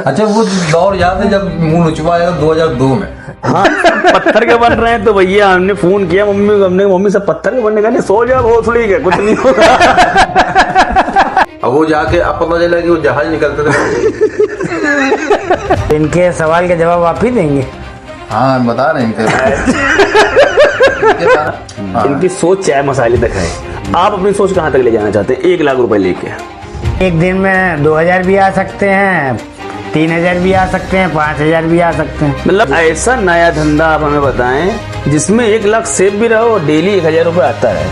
अच्छा वो दौर याद है जब मुंह नुचवाया 2002 में। हाँ, पत्थर के बन रहे हैं तो भैया हमने फोन किया मम्मी से पत्थर के बनने का नहीं, सो जा भोसड़ी के कुछ नहीं होगा। अब वो जाके अब पता चला कि वो जहाज निकलते थे। इनके सवाल के जवाब आप ही देंगे? हाँ बता रहे हैं इनकी सोच चाय मसाले तक है। आप अपनी सोच कहाँ तक ले जाना चाहते हैं 1 लाख रुपए लेके? एक दिन में 2000 भी आ सकते हैं, 3000 भी आ सकते हैं, 5000 भी आ सकते हैं। मतलब ऐसा नया धंधा आप हमें बताएं जिसमें 1 लाख सेव भी रहो और डेली 1000 रुपए आता है।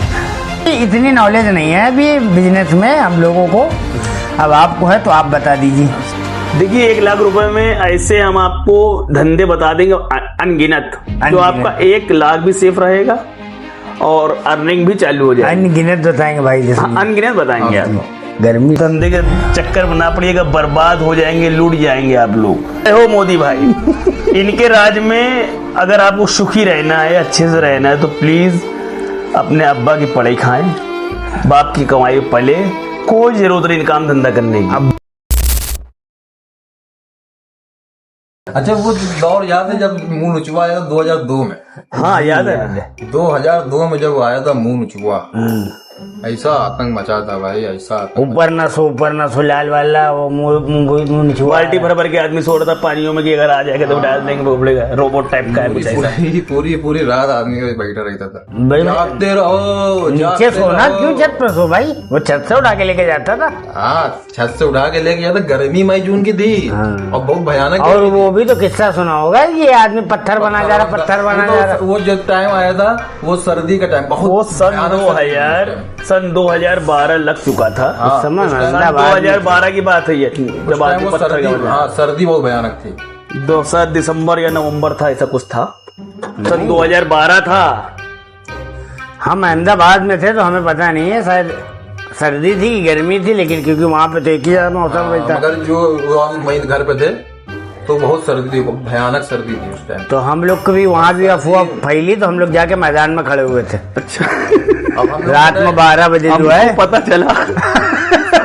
इतनी नॉलेज नहीं है अभी बिजनेस में हम लोगों को, अब आपको है तो आप बता दीजिए। देखिए 1 लाख रुपए में ऐसे हम आपको धंधे बता देंगे अनगिनत, तो आपका 1 लाख भी सेफ रहेगा और अर्निंग भी चालू हो जाएगी। अनगिनत बताएंगे भाई जैसे। हाँ, अनगिनत बताएंगे आपको। गर्मी धंधे के चक्कर में ना पड़िएगा, बर्बाद हो जाएंगे, लूट जाएंगे आप लोग। हो मोदी भाई, इनके राज में अगर आपको सुखी रहना है, अच्छे से रहना है तो प्लीज अपने अब्बा की पढ़ाई खाएं, बाप की कमाई पले, कोई जरूरत नहीं काम धंधा करने की। अच्छा वो दौर याद है जब मुंह नुचवाया 2002 में। हाँ याद है। 2002 में जब आया था मुंह नुचवा, ऐसा आतंक मचा था भाई, ऐसा आतंक। ऊपर न सो लाल वाला वो बाल्टी भर भर के आदमी सो रहा था पानियों में कि अगर आ जाएगा तो डाल देंगे, बोलेगा रोबोट टाइप का है कुछ ऐसा। पूरी रात आदमी बैठा रहता था। भाई जागते रहो, नीचे सोना क्यों छत पे सो भाई, वो छत से उठा के लेके जाता था। हाँ छत से उठा के लेके जाता, गर्मी मई जून की थी और बहुत भयानक। और वो भी तो किस्सा सुना होगा, ये आदमी पत्थर बना जा रहा, पत्थर बना जा रहा। वो जो टाइम आया था वो सर्दी का टाइम, वो सन 2012 लग चुका था। हाँ, समय 2012 की बात है ये, जब आदमी पत्थर का बना। हाँ सर्दी बहुत भयानक थी। 2 दिसंबर या नवंबर था, ऐसा कुछ था, सन 2012 था। हम अहमदाबाद में थे तो हमें पता नहीं है, शायद सर्दी थी कि गर्मी थी, लेकिन क्योंकि वहाँ पे तो एक ही मौसम रहता। मगर जो हम वहीं घर पे थे तो बहुत सर्दी थी, भयानक सर्दी थी उस टाइम। तो हम लोग को भी वहाँ भी अफवाह फैली तो हम लोग जाके मैदान में खड़े हुए थे। अच्छा रात में 12 बजे जो है पता चला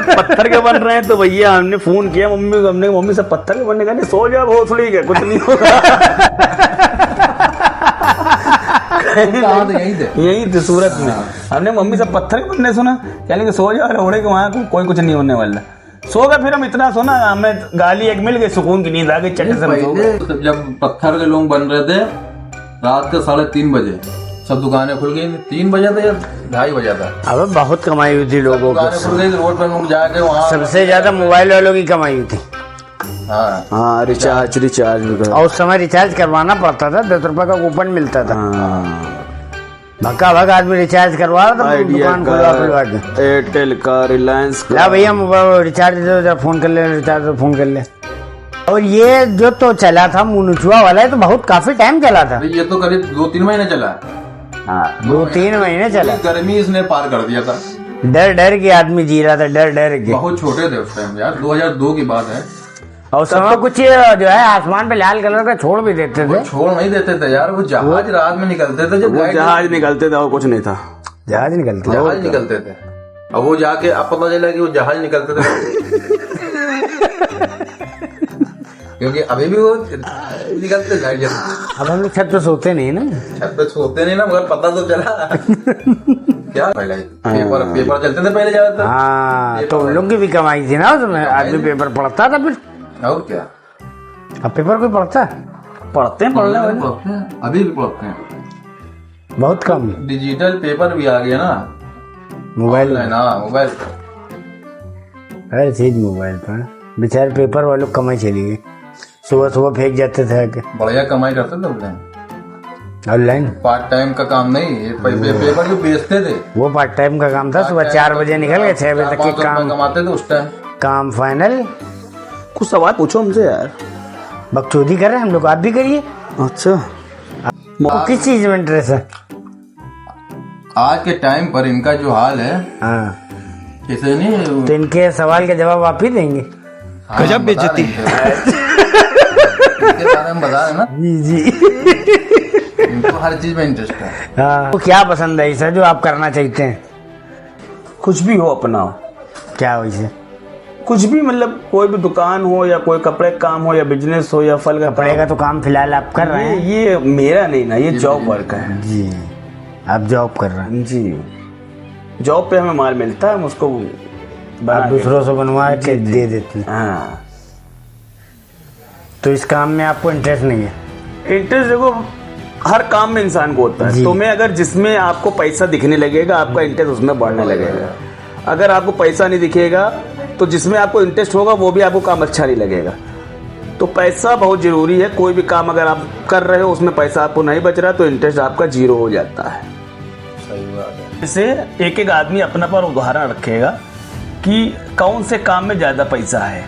पत्थर के बन रहे हैं तो भैया हमने फोन किया मम्मी से पत्थर के बनने का नहीं, सो जा भोसड़ी के कुछ नहीं होगा। यही थे सूरत में। हमने मम्मी से पत्थर के बनने सुना, कहने सो जा रोड़े के वहाँ कोई कुछ नहीं होने वाला। सो गए, फिर हम इतना सोना, हमें गाली एक मिल गई, सुकून की नींद आ गई, चटे से। जब पत्थर के लोग बन रहे थे रात के 3:30 बजे सब दुकानें खुल गई। 3 बजे था या 2:30 बजे था। अब बहुत कमाई हुई थी लोगों को, खुल गई, रोड पर लोग जाके वहाँ सबसे ज्यादा मोबाइल वालों की कमाई हुई थी। हाँ रिचार्ज और उस समय रिचार्ज करवाना पड़ता था, 10 रुपए का कूपन मिलता था। भक्का भग आदमी रिचार्ज करवा रहा था, दुकान खुलवा के। एयरटेल का, रिलायंस का। ला भैया रिचार्ज दो, फोन कर ले, रिचार्ज फोन कर ले। और ये जो तो चला था मुनुचुआ वाला है तो बहुत काफी टाइम चला था। ये तो करीब 2-3 महीने चला। हाँ 2-3 महीने चला। गर्मी इसने पार कर दिया था। डर डर के आदमी जी रहा था, डर डर के। बहुत छोटे थे उस टाइम यार, 2002 की बात है। और समय कुछ जो है आसमान पे लाल कलर का छोड़ भी देते थे। छोड़ नहीं देते थे यार, वो जहाज रात में निकलते थे। जब जहाज निकलते थे और कुछ नहीं था, जहाज निकलते थे। अब वो जाके अब पता चला कि वो जहाज निकलते थे। क्योंकि अभी भी वो निकलते थे। अब हम लोग छत पे सोते नहीं ना, मगर पता तो चला। क्या पहले पेपर चलते थे पहले ज्यादातर। हाँ तो उन लोग की भी कमाई थी ना उसमें, आदमी पेपर पढ़ता था फिर। और क्या, अब पेपर कोई पढ़ता है? पढ़ते हैं, पढ़ते हैं, अभी भी पढ़ते हैं, बहुत कम। डिजिटल पेपर भी आ गया ना, मोबाइल है ना, मोबाइल हर चीज मोबाइल पर। बेचारे पेपर वालों कमाई चली गई, सुबह फेंक जाते थे आके। बढ़िया कमाई करते थे ऑनलाइन। पार्ट टाइम का काम नहीं, पेपर जो बेचते थे वो पार्ट टाइम का काम था। सुबह 4 बजे निकल गए, 6 बजे तक के काम कमाते थे उस टाइम। काम फाइनल। कुछ सवाल पूछो हमसे यार, बकचोदी कर रहे हैं हम लोग, आप भी करिए। अच्छा किस चीज में इंटरेस्ट है? आज के टाइम पर इनका जो हाल है, हाँ किसे नहीं, तो इनके सवाल के जवाब आप ही देंगे। गजब बेइज्जती। हम बता रहे ना जी इनको हर चीज में इंटरेस्ट है। हाँ तो क्या पसंद है ऐसा जो आप करना चाहते हैं? कुछ भी हो अपना। क्या वैसे कुछ भी, मतलब कोई भी दुकान हो या कोई कपड़े का काम हो या बिजनेस हो या फल का कपड़े का तो काम फिलहाल आप कर रहे हैं। ये मेरा नहीं ना, ये जॉब वर्क है जी, आप जॉब कर रहे हैं। जी। जॉब पे हमें माल मिलता है, हम उसको आप दूसरों से बनवा के दे देते हैं। हाँ। तो इस काम में आपको इंटरेस्ट नहीं है? इंटरेस्ट देखो हर काम में इंसान को होता है। तो मैं अगर जिसमें आपको पैसा दिखने लगेगा आपका इंटरेस्ट उसमें बढ़ने लगेगा। अगर आपको पैसा नहीं दिखेगा तो जिसमें आपको इंटरेस्ट होगा वो भी आपको काम अच्छा नहीं लगेगा। तो पैसा बहुत जरूरी है। कोई भी काम अगर आप कर रहे हो उसमें पैसा आपको नहीं बच रहा तो इंटरेस्ट आपका जीरो हो जाता है। सही बात है। जैसे एक एक आदमी अपना पर उदाहरण रखेगा कि कौन से काम में ज्यादा पैसा है।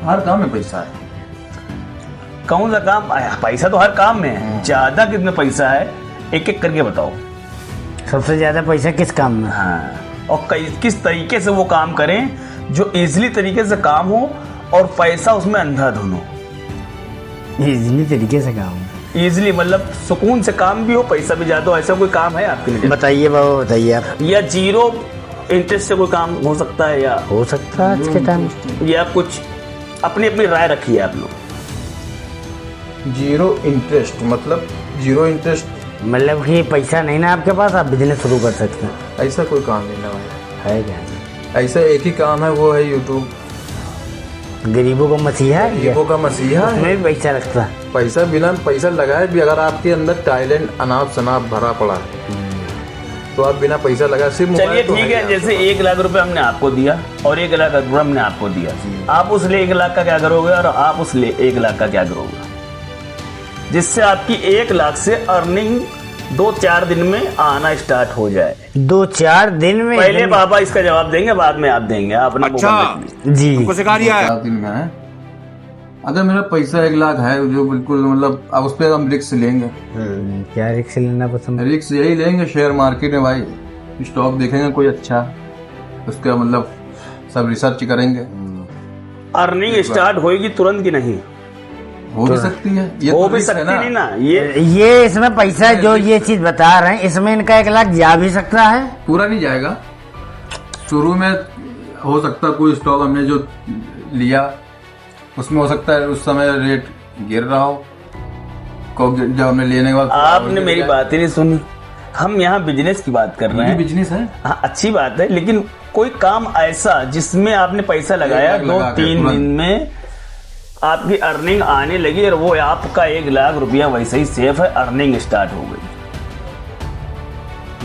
हर काम में पैसा है। कौन सा काम, पैसा तो हर काम में है, ज्यादा कितना पैसा है एक एक करके बताओ। सबसे ज्यादा पैसा किस काम में? हाँ, और किस तरीके से वो काम करें जो इजीली तरीके से काम हो और पैसा उसमें अंधाधुन हो। इजीली तरीके से काम है। इजीली मतलब सुकून से काम भी हो, पैसा भी ज्यादा हो, ऐसा कोई काम है आपके लिए? बताइए बाबा, बताइए आप। या जीरो इंटरेस्ट से कोई काम हो सकता है, या हो सकता है आज के टाइम। या कुछ अपनी अपनी राय रखिए आप लोग। जीरो इंटरेस्ट मतलब जीरो इंटरेस्ट मतलब कि पैसा नहीं ना आपके पास, आप बिजनेस शुरू कर सकते हैं। ऐसा कोई काम नहीं ना भाई। है क्या? ऐसा एक ही काम है, वो है यूट्यूब। गरीबों का मसीहा है, गरीबों का मसीहा है। उसमें भी पैसा लगता है। पैसा बिना पैसा लगाए भी अगर आपके अंदर टैलेंट अनाप शनाप भरा पड़ा है तो आप बिना पैसा लगाए सिर्फ चलिए मोबाइल तो ठीक है, ही जैसे 1 लाख रुपए हमने आपको दिया और 1 लाख रुपए हमने आपको दिया, आप उस 1 लाख का क्या करोगे और आप उस 1 लाख का क्या करोगे जिससे आपकी 1 लाख से अर्निंग 2-4 दिन में आना स्टार्ट हो जाए? 2-4 दिन में? पहले बाबा इसका जवाब देंगे, बाद में आप देंगे। आपने जी सिखा दिया है। 4 दिन में है। अगर मेरा पैसा 1 लाख है जो बिल्कुल मतलब अब उस पर हम रिस्क लेंगे। क्या रिस्क लेना पसंद? रिस्क यही लेंगे, शेयर मार्केट में भाई स्टॉक देखेंगे कोई अच्छा, उसका मतलब सब रिसर्च करेंगे। अर्निंग स्टार्ट होएगी तुरंत की नहीं? हो भी सकती है, ये हो तो भी risk है सकती ना। नहीं ना। ये इसमें पैसा जो ये चीज बता रहे हैं इसमें इनका 1 लाख जा भी सकता है? पूरा नहीं जाएगा। शुरू में हो सकता है कोई स्टॉक हमने जो लिया उसमें हो सकता है उस समय रेट गिर रहा हो, जब हमने लेने के बाद आपने मेरी बात ही नहीं सुनी। हम यहाँ बिजनेस की बात कर रहे हैं। बिजनेस है, हाँ अच्छी बात है, लेकिन कोई काम ऐसा जिसमें आपने पैसा लगाया 2-3 दिन में आपकी अर्निंग आने लगी और वो आपका 1 लाख रुपया वैसे ही सेफ है, अर्निंग स्टार्ट हो गई।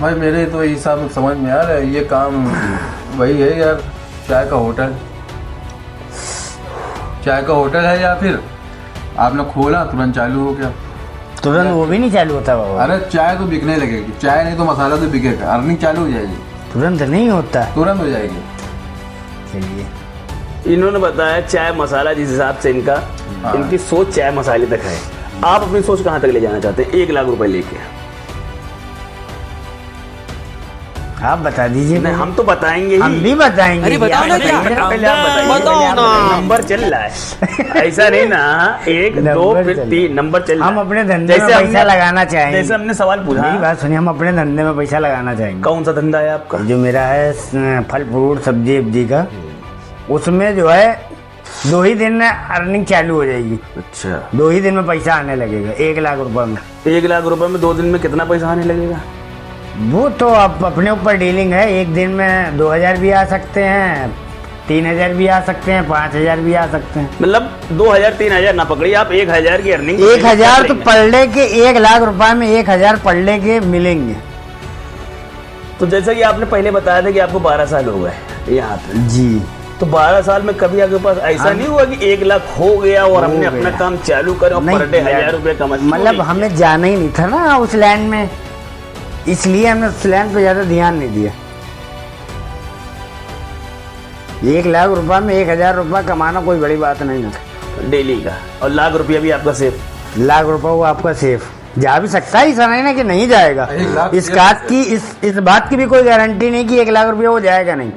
भाई मेरे तो हिसाब में समझ में आ रहा है ये काम वही है यार, चाय का होटल। चाय का होटल है या फिर आपने खोला तुरंत चालू हो गया? तुरंत वो भी नहीं चालू होता बाबा। अरे चाय तो बिकने लगेगी, चाय नहीं तो मसाला तो बिकेगा, अर्निंग चालू हो जाएगी। तुरंत नहीं होता, तुरंत हो जाएगी। चलिए इन्होंने बताया चाय मसाला, जिस हिसाब से इनकी सोच चाय मसाले तक है। आप अपनी सोच कहाँ तक ले जाना चाहते हैं 1 लाख रुपए लेके? आप बता दीजिए। नहीं हम तो बताएंगे ही। हम भी बताएंगे। अरे बताओ ना क्या? पहले आप बताइए। बताओ ना। नंबर चल रहा है ऐसा नहीं ना, 1 2 फिर 3 नंबर चल रहा है। हम अपने धंधे में पैसा लगाना चाहेंगे। जैसे हमने सवाल पूछा, मेरी बात सुनिए, हम अपने धंधे में पैसा लगाना चाहेंगे। कौन सा धंधा है आपका? जो मेरा है फल फ्रूट सब्जी वब्जी का, उसमें जो है 2 ही दिन में अर्निंग चालू हो जाएगी। अच्छा, 2 ही दिन में पैसा आने लगेगा 1 लाख रुपए में। 1 लाख रुपए में 2 दिन में कितना पैसा आने लगेगा? वो तो आप अपने ऊपर डीलिंग है। 1 दिन में 2000 भी आ सकते हैं, 3000 भी आ सकते हैं, 5000 भी आ सकते हैं। मतलब 2000-3000 ना पकड़िए आप, 1000 की अर्निंग। 1000 तो पढ़ ले के 1 लाख रुपए में 1000 पढ़ ले के मिलेंगे। तो जैसा कि आपने पहले बताया था कि आपको 12 साल हो गए यहाँ पे जी, तो 12 साल में कभी आपके पास ऐसा नहीं हुआ कि 1 लाख हो गया और हमने अपना काम चालू करा और पर डे 1000 रुपए कमा? मतलब हमें जाना ही नहीं था ना उस लैंड में, इसलिए हमने उस लैंड पे ज्यादा ध्यान नहीं दिया। 1 लाख रुपए में 1000 रुपए कमाना कोई बड़ी बात नहीं है डेली का, और लाख रुपया भी आपका सेफ। लाख रुपए वो आपका सेफ जा भी सकता है, ऐसा नहीं ना कि नहीं जाएगा। 1 लाख इस बात की भी कोई गारंटी नहीं कि 1 लाख रुपया वो जाएगा नहीं,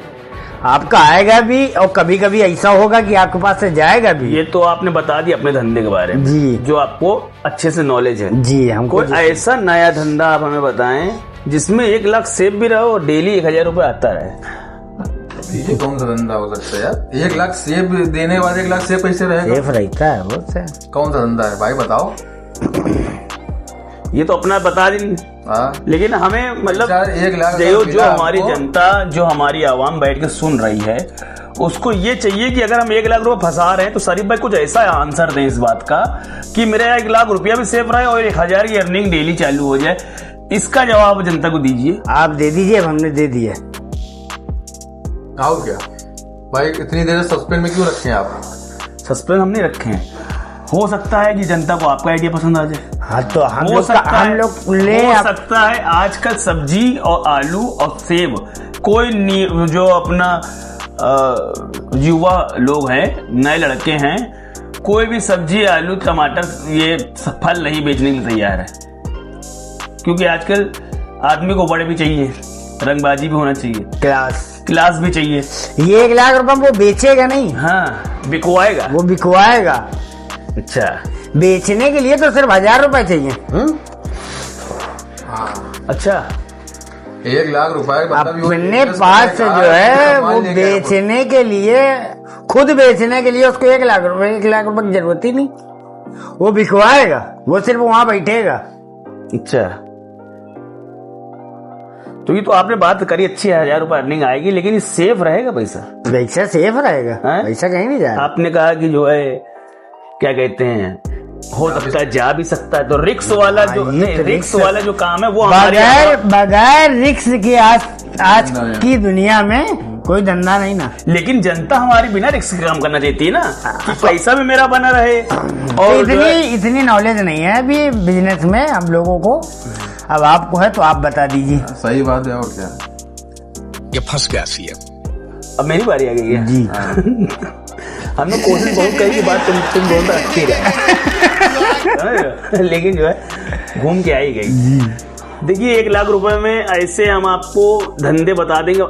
आपका आएगा भी और कभी कभी ऐसा होगा कि आपके पास से जाएगा भी। ये तो आपने बता दिया अपने धंधे के बारे में जी, जो आपको अच्छे से नॉलेज है। जी हमको कोई ऐसा नया धंधा आप हमें बताएं जिसमें 1 लाख सेव भी रहो और डेली 1000 रुपए आता रहे। ये कौन सा धंधा हो सकता है यार? 1 लाख सेब देने के बाद 1 लाख सेब पैसे रहेगा? सेफ रहता है वो से। कौन सा धंधा है भाई बताओ? ये तो अपना बता दी, हाँ लेकिन हमें मतलब 1 लाख जो हमारी जनता, जो हमारी आवाम बैठ के सुन रही है, उसको ये चाहिए कि अगर हम 1 लाख रुपए फंसा रहे हैं तो शरीफ भाई कुछ ऐसा आंसर दें इस बात का कि मेरा 1 लाख रुपया भी सेफ रहे और 1000 की अर्निंग डेली चालू हो जाए। इसका जवाब जनता को दीजिए। आप दे दीजिए, हमने दे दिया। आओ क्या भाई, इतनी देर सस्पेंस में क्यों रखे हैं आप? सस्पेंस हम नहीं रखे हैं, हो सकता है कि जनता को आपका आइडिया पसंद आ जाए। हाँ तो हम हो लोग सकता है आजकल सब्जी और आलू और सेब कोई जो अपना युवा लोग हैं, नए लड़के हैं, कोई भी सब्जी आलू टमाटर ये फल नहीं बेचने के लिए तैयार है, क्योंकि आजकल आदमी को बड़े भी चाहिए, रंगबाजी भी होना चाहिए, क्लास भी चाहिए। ये 1 लाख रुपए वो बेचेगा नहीं, हाँ बिकवाएगा, वो बिकवाएगा। अच्छा बेचने के लिए तो सिर्फ 1000 रुपए चाहिए। अच्छा 1 लाख रुपए अपने पास से जो है वो बेचने के लिए, खुद बेचने के लिए उसको 1 लाख रुपए की जरूरत ही नहीं, वो बिकवाएगा, वो सिर्फ वहां बैठेगा। अच्छा तो ये तो आपने बात करी अच्छी है, 1000 रुपए अर्निंग आएगी, लेकिन ये सेफ रहेगा पैसा? पैसा सेफ रहेगा, पैसा कहीं नहीं जाएगा। आपने कहा कि जो है क्या कहते हैं, हो सकता है जा भी सकता है, तो रिक्स वाला जो रिक्स वाला जो काम है वो बगैर रिक्स के आज की दुनिया में कोई धंधा नहीं ना। लेकिन जनता हमारी बिना रिक्स के काम करना चाहती है ना, कि पैसा भी मेरा बना रहे। और इतनी नॉलेज नहीं है अभी बिजनेस में हम लोगों को। अब आपको है तो आप बता दीजिए। सही बात है, और क्या ये फंस गया सीएम। अब मेरी बारी आ गई है जी। हमने कोशिश बहुत करी कि बात तुम दोनों अच्छी रहे, लेकिन जो है घूम के आई गई। देखिए 1 लाख रुपए में ऐसे हम आपको धंधे बता देंगे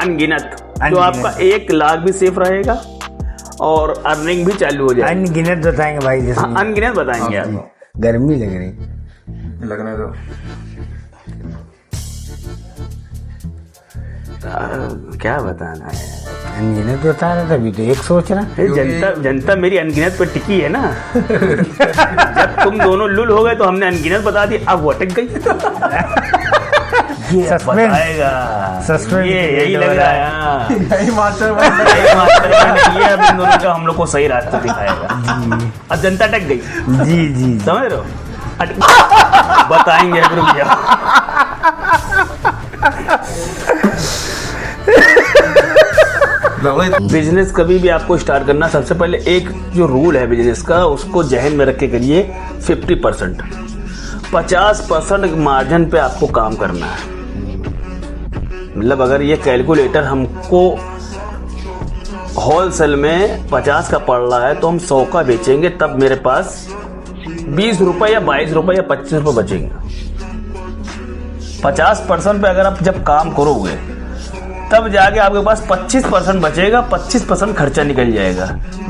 अनगिनत, तो आपका 1 लाख भी सेफ रहेगा और अर्निंग भी चालू हो जाएगी। अनगिनत बताएंगे भाई, जैसे अनगिनत बताएंगे आपको। गर्मी लग रही, लगने दो। क्या बताना है, अनगिनत बता रहा था, अभी तो एक सोच रहा। जनता मेरी अनगिनत पर टिकी है ना। जब तुम दोनों लुल हो गए तो हमने अनगिनत बता दी, अब वो अटक गई। ये बताएगा, यही लग रहा है, यही मास्टरमाइंड ये अब इन दोनों का हम लोग को सही रास्ता दिखाएगा। अब जनता अटक गई। जी समझ रहे हो? बताएंगे रुक बिजनेस कभी भी आपको स्टार्ट करना, सबसे पहले एक जो रूल है बिजनेस का, उसको जहन में रख के करिए। 50%, 50% मार्जिन पे आपको काम करना है। मतलब अगर ये कैलकुलेटर हमको होलसेल में 50 का पड़ रहा है तो हम 100 का बेचेंगे, तब मेरे पास 20 रुपए या 22 रुपए या 25 रुपए बचेंगे। 50% पे अगर आप जब काम करोगे तब जाके आपके पास 25% बचेगा, 25% खर्चा निकल जाएगा,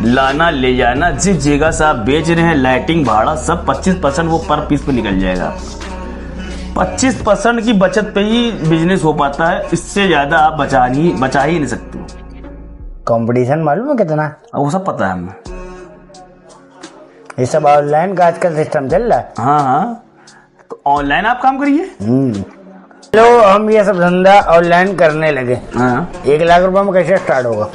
लाना ले जाना, जिस जगह से आप बेच रहे हैं, लाइटिंग भाड़ा सब 25% वो पर पीस पे निकल जाएगा। 25% की बचत पे ही बिजनेस हो पाता है, इससे ज्यादा आप बचा ही नहीं सकते। कंपटीशन मालूम है कितना? वो सब पता है हमें, ये सब ऑनलाइन का आजकल सिस्टम चल रहा है। हाँ तो ऑनलाइन आप काम करिए। तो हम ये सब धंधा ऑनलाइन करने लगे। हाँ 1 लाख रुपए में कैसे स्टार्ट होगा?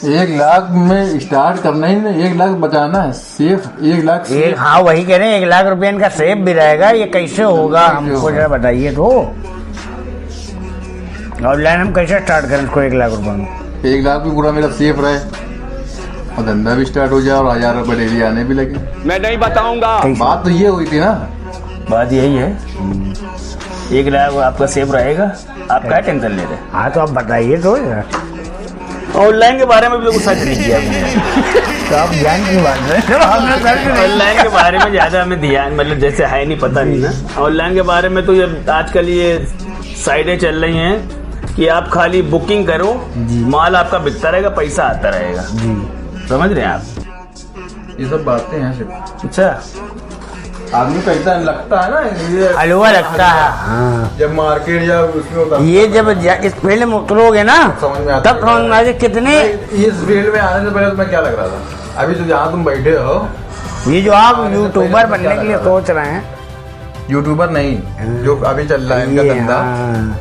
1 लाख में स्टार्ट करना ही नहीं, 1 लाख बचाना है सिर्फ 1 लाख। हाँ वही कह रहे हैं, 1 लाख रुपए इनका सेफ भी रहेगा। ये कैसे होगा हमको जरा बताइए तो। ऑनलाइन हम कैसे स्टार्ट करें इसको 1 लाख रुपए में? 1 लाख भी पूरा मेरा सेफ रहे और धंधा भी स्टार्ट हो जाए और 1000 रुपए डेली आने भी लगे। मैं नहीं बताऊंगा। बात तो ये हुई थी ना, बात यही है। 1 लाख आपका सेफ रहेगा, आप क्या टेंशन ले रहे? हाँ तो आप बताइए तो। ऑनलाइन के बारे में भी कुछ सर्च नहीं किया तो आप ध्यान की बात है। ऑनलाइन के बारे में ज्यादा हमें ध्यान, मतलब जैसे है नहीं, पता नहीं ना ऑनलाइन के बारे में। तो ये आजकल ये साइडें चल रही हैं कि आप खाली बुकिंग करो, माल आपका बिकता रहेगा, पैसा आता रहेगा। समझ रहे हैं आप? ये सब बातें हैं सिर्फ। अच्छा आदमी कहता है लगता है ना ये हलवा लगता है। हाँ। जब मार्केट या उसमें होता ये जब इस फील्ड में उतरोगे ना समझ में आता तब समझ में आएगा कितने। इस फील्ड में आने से पहले तुम्हें क्या लग रहा था? अभी तो जहाँ तुम बैठे हो, ये जो आप यूट्यूबर बनने के लिए सोच रहे हैं, यूट्यूबर नहीं, जो अभी चल रहा है इनका ये, धंधा, हाँ।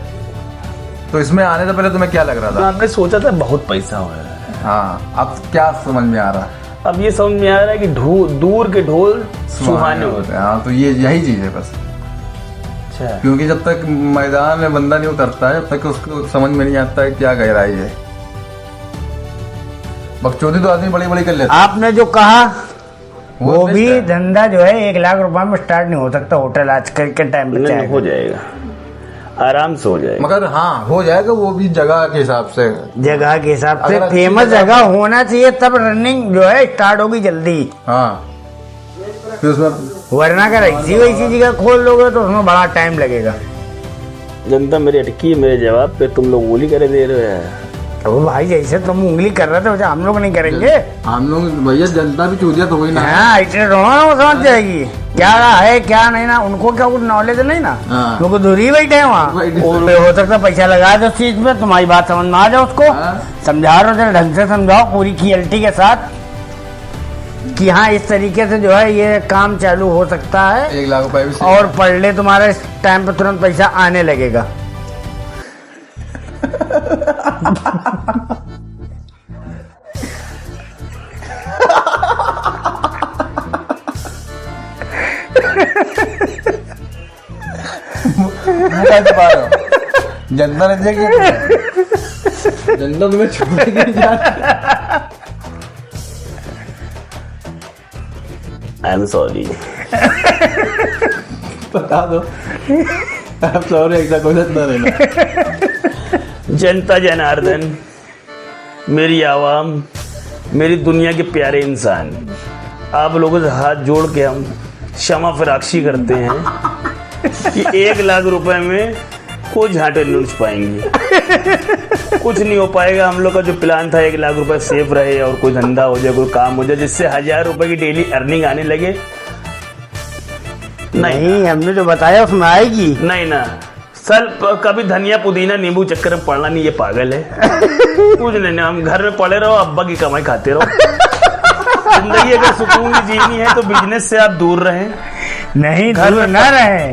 तो इसमें आने से पहले तुम्हें क्या लग रहा था? आपने सोचा था बहुत पैसा हो रहा है, हाँ, अब क्या समझ में आ रहा है? अब ये समझ में आ रहा है कि दूर के ढोल सुहाने होते हैं। हाँ, तो ये यही चीज है बस। अच्छा, क्योंकि जब तक मैदान में बंदा नहीं उतरता है, जब तक उसको समझ में नहीं आता है क्या गहराई है। बकचोदी तो आदमी बड़ी बड़ी कर लेता है। आपने जो कहा वो बेस्ट भी है। धंधा जो है 1 लाख रुपए में स्टार्ट नहीं हो सकता होटल आजकल के टाइम पे। नहीं, चाहे हो जाएगा, आराम से हो जाएगा। मगर हाँ, हो जाएगा, वो भी जगह के हिसाब से। जगह के हिसाब से अगर अच्छी फेमस जगह- जगह होना चाहिए, तब रनिंग जो है स्टार्ट होगी जल्दी। हाँ, फिर उसमें वरना अगर ऐसी वैसी जगह खोल लोगे तो उसमें बड़ा टाइम लगेगा। जनता मेरी अटकी है मेरे जवाब पे, तुम लोग गोली करे दे रहे हो। तो वो भाई जैसे तुम उंगली कर रहे थे वैसे हम लोग नहीं करेंगे। हम लोग भैया जनता भी चूतिया तो हुई ना। हाँ, ऐसे दोनों ना वो समझ जाएगी क्या है क्या नहीं ना। उनको क्या कुछ नॉलेज नहीं ना, हाँ। उनको दूरी बैठे हैं वहाँ। बैठे। और हो सकता है पैसा लगा दो उस चीज पे, तुम्हारी बात समझ में आ जाए उसको। हाँ। समझा रहे हो जरा ढंग से समझाओ पूरी क्लियरिटी के साथ कि हाँ इस तरीके से जो है ये काम चालू हो सकता है 1 लाख रुपए भी और पढ़ ले तुम्हारा इस टाइम पे तुरंत पैसा आने लगेगा। जनता ने देखी, जनता तुम्हें छोड़ेगी नहीं। I am sorry. बता दो, अब सॉरी ऐसा कोई ना रहना। जनता जनार्दन, मेरी आवाम, मेरी दुनिया के प्यारे इंसान, आप लोगों से हाथ जोड़ के हम क्षमा फराक्षी करते हैं कि 1 लाख रुपए में कोई झांटे नहीं उछ पाएंगे, कुछ नहीं हो पाएगा। हम लोग का जो प्लान था 1 लाख रुपए सेफ रहे और कोई धंधा हो जाए, कोई काम हो जाए जिससे 1000 रुपए की डेली अर्निंग आने लगे। नहीं, हमने जो बताया उसमें आएगी। नहीं ना सर, कभी धनिया पुदीना नींबू चक्कर में पड़ना नहीं, ये पागल है। कुछ नहीं, हम घर में पड़े रहो, अब्बा की कमाई खाते रहो। जिंदगी अगर सुकून की जीनी है तो बिजनेस से आप दूर रहें, नहीं घर दूर में ना रहे,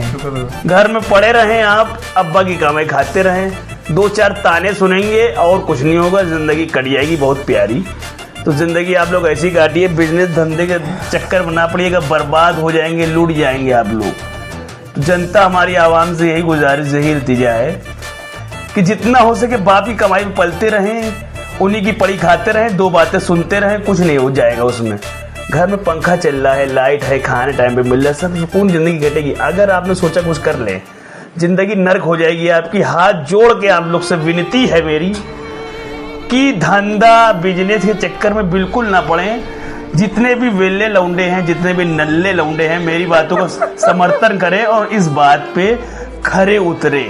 घर में पड़े रहें, आप अब्बा की कमाई खाते रहें, 2-4 ताने सुनेंगे और कुछ नहीं होगा, जिंदगी कट जाएगी बहुत प्यारी। तो जिंदगी आप लोग ऐसी काटिए, बिजनेस धंधे के चक्कर में ना पड़िएगा, बर्बाद हो जाएंगे, लूट जाएंगे आप लोग। तो जनता हमारी आवाम से यही गुजारिश, यही नतीजा है कि जितना हो सके बाप की कमाई में पलते रहें, उन्हीं की पड़ी खाते रहें, 2 बातें सुनते रहें, कुछ नहीं हो जाएगा उसमें। घर में पंखा चल रहा है, लाइट है, खाने टाइम पे मिल रहा है, सब सुकून जिंदगी कटेगी। अगर आपने सोचा कुछ कर ले, जिंदगी नर्क हो जाएगी आपकी। हाथ जोड़ के आप लोग से विनती है मेरी कि धंधा बिजनेस के चक्कर में बिल्कुल ना पड़े। जितने भी वेले लौंडे हैं, जितने भी नल्ले लौंडे हैं, मेरी बातों का समर्थन करें और इस बात पे खरे उतरे।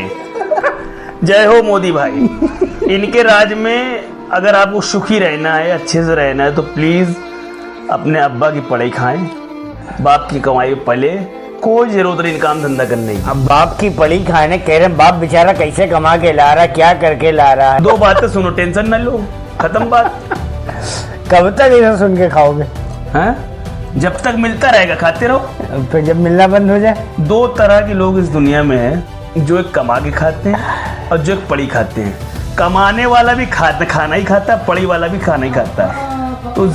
जय हो मोदी भाई। इनके राज में अगर आपको सुखी रहना है, अच्छे से रहना है, तो प्लीज अपने अब्बा की पढ़ाई खाएं, बाप की कमाई पले, कोई जरूरत नहीं काम धंधा करने की। अब बाप की पड़ी खाने कह रहे हैं, बाप बेचारा कैसे कमा के ला रहा है, क्या करके ला रहा है। 2 बातें सुनो, टेंशन न लो, खत्म बात। कब तक इसे सुन के खाओगे? हाँ? जब तक मिलता रहेगा खाते रहो, फिर जब मिलना बंद हो जाए? 2 तरह के लोग इस दुनिया में हैं, जो एक कमा के खाते हैं और जो एक पड़ी खाते हैं। कमाने वाला भी खाना ही खाता है, पड़ी वाला भी खाना ही खाता है। तो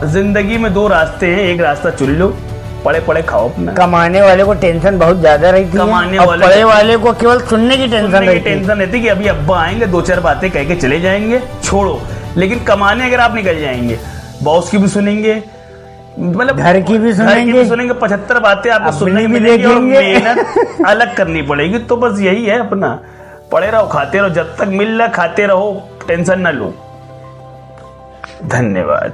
जिंदगी में 2 रास्ते हैं, एक रास्ता चुन लो, पड़े पड़े खाओ अपना। कमाने वाले को टेंशन बहुत ज्यादा रहती है, कमाने और वाले पढ़े वाले को केवल सुनने की टेंशन सुनने की रहती है। टेंशन रहती है कि अभी अब्बा आएंगे, 2-4 बातें कह के चले जाएंगे, छोड़ो। लेकिन कमाने अगर आप निकल जाएंगे, बॉस की भी सुनेंगे, मतलब घर की भी सुनेंगे, 75 बातें आपको अपनी सुनने भी मिलेंगी और देखेंगे। मेहनत अलग करनी पड़ेगी। तो बस यही है अपना, पड़े रहो, खाते रहो, जब तक मिल रहा खाते रहो, टेंशन ना लो। धन्यवाद।